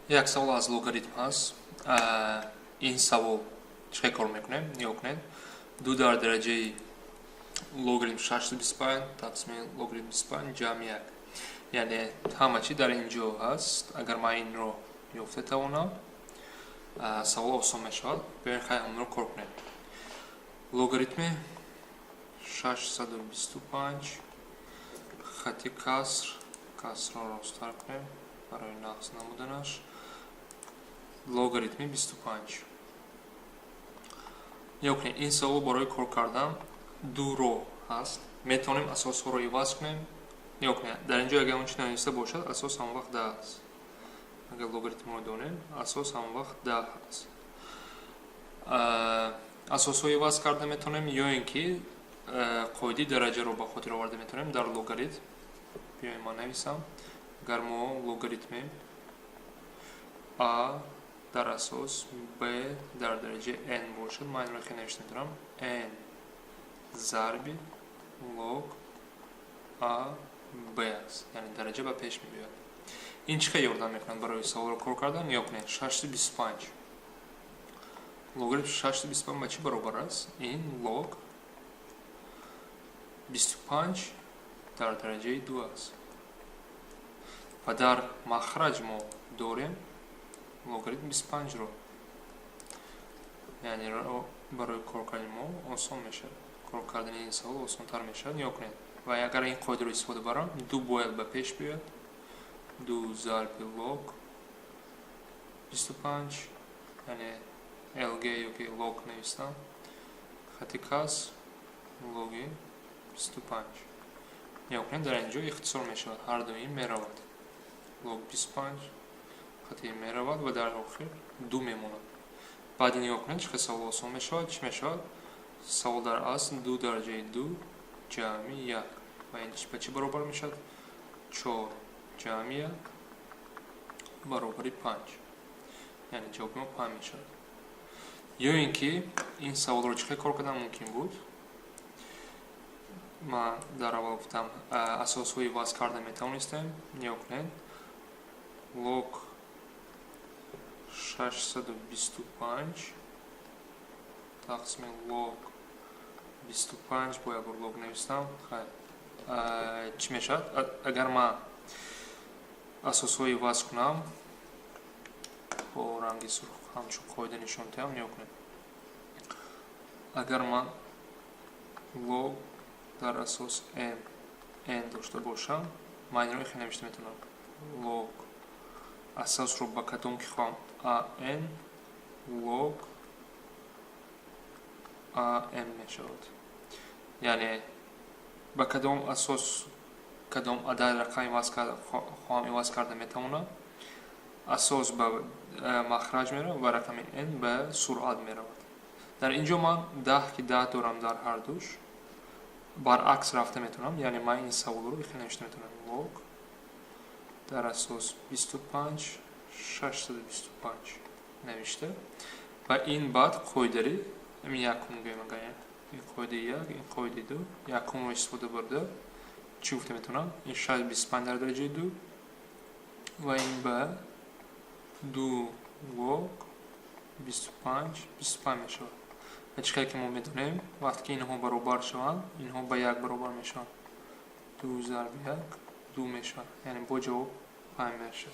یک سوال از لوگاریتم هست. این سوال چه کار میکنه؟ نگاه کنید. 2 در درجه لوگاریتم 625 تقسیم لوگاریتم 25 جمع 1. یعنی همه چی در اینجا هست. اگر من این رو یافته توانم سوال آسان میشود. بیاین خیلی هم رو کار کنیم. لوگاریتم 625 خطی کسر را راستر کنیم برای نقص نمودنش. لوگاریتم 25. این سوال برای کار کردن 2 رو هست. میتونیم اساس ها رو عوض کنیم. در اینجا اگر اون چی ننوشته باشد اساس هم وقت 10 است. اگر لوگاریتم رو دانیم اساس هم وقت 10 است. اساس ها عوض کرده میتونیم یا اینکه قاعده درجه رو به خاطر آورده میتونیم در لوگاریتم. بیایم ما نویسم. اگر ما لوگاریتم a در اساس b در درجه n باشد، من این رو خیلی نوشته میتونم n ضرب log a b است، یعنی درجه به پیش میبید. این چه یاردم میکنند برای سوال رو کار کردن؟ یا کنید 625 لوگاریتم 625 به چی برابر است؟ این log 25 در درجه 2 است و در مخرج ما داریم لوگاریتم 25 رو، یعنی برای کار کردن ما آسان میشه. کار کردن این سوال آسان تر میشه. یا کنید و اگر این قاعده رو استفاده برم 2 باید به پیش بیاد. 2 ضرب log 25 یعنی lg یا که log نویستم خطی کسر log 25. یا کنید در اینجا اختصار میشه. هر دو این میرود. log 25 خطی میرود و در آخر 2 میموند. بعد این یا کنید چه سوال آسان میشود؟ چی میشود؟ سوال در اصل 2 درجه 2 جمع 1 و این به چی برابر میشد؟ 4 جمع 1 برابر 5. یعنی جواب ما 5 میشد. یا اینکه این سوال رو چه کار کردن ممکن بود؟ ما در اول گفتم اساس های عوض کرده میتونستیم. یا کنید log 625 تقسیم log 25 باید بر log نویستم. چی میشد؟ اگر من اساس های عوض کنم با رنگ سرخ همچون قاعده نشان دهم. یا کنید اگر من log در اساس n داشته باشم، من این رو خیلی نوشته میتونم log اساس رو با کدوم که خواهم n log m میشود. یعنی با کدوم اساس کدوم عدد رقم خواهم عوض کرده میتونم. اساس به مخرج میره و رقم n به سرعت میرود. در اینجا من 10 که 10 دارم در هر دوش برعکس رفته میتونم. یعنی من این سوال رو خیلی نوشته میتونم log در اساس 25 625 نوشته و این بعد قاعده ری این یکم گویم این قاعده 1 این قاعده 2 یکم رو استفاده برده چی گفته میتونم؟ این 625 در درجه 2 و این به 2 log 25 میشه. چیکار که ما میدونیم وقتی که اینها برابر شوند اینها به 1 برابر میشن. 2 ضرب 1 2 میشه. یعنی با جواب 5 میشه.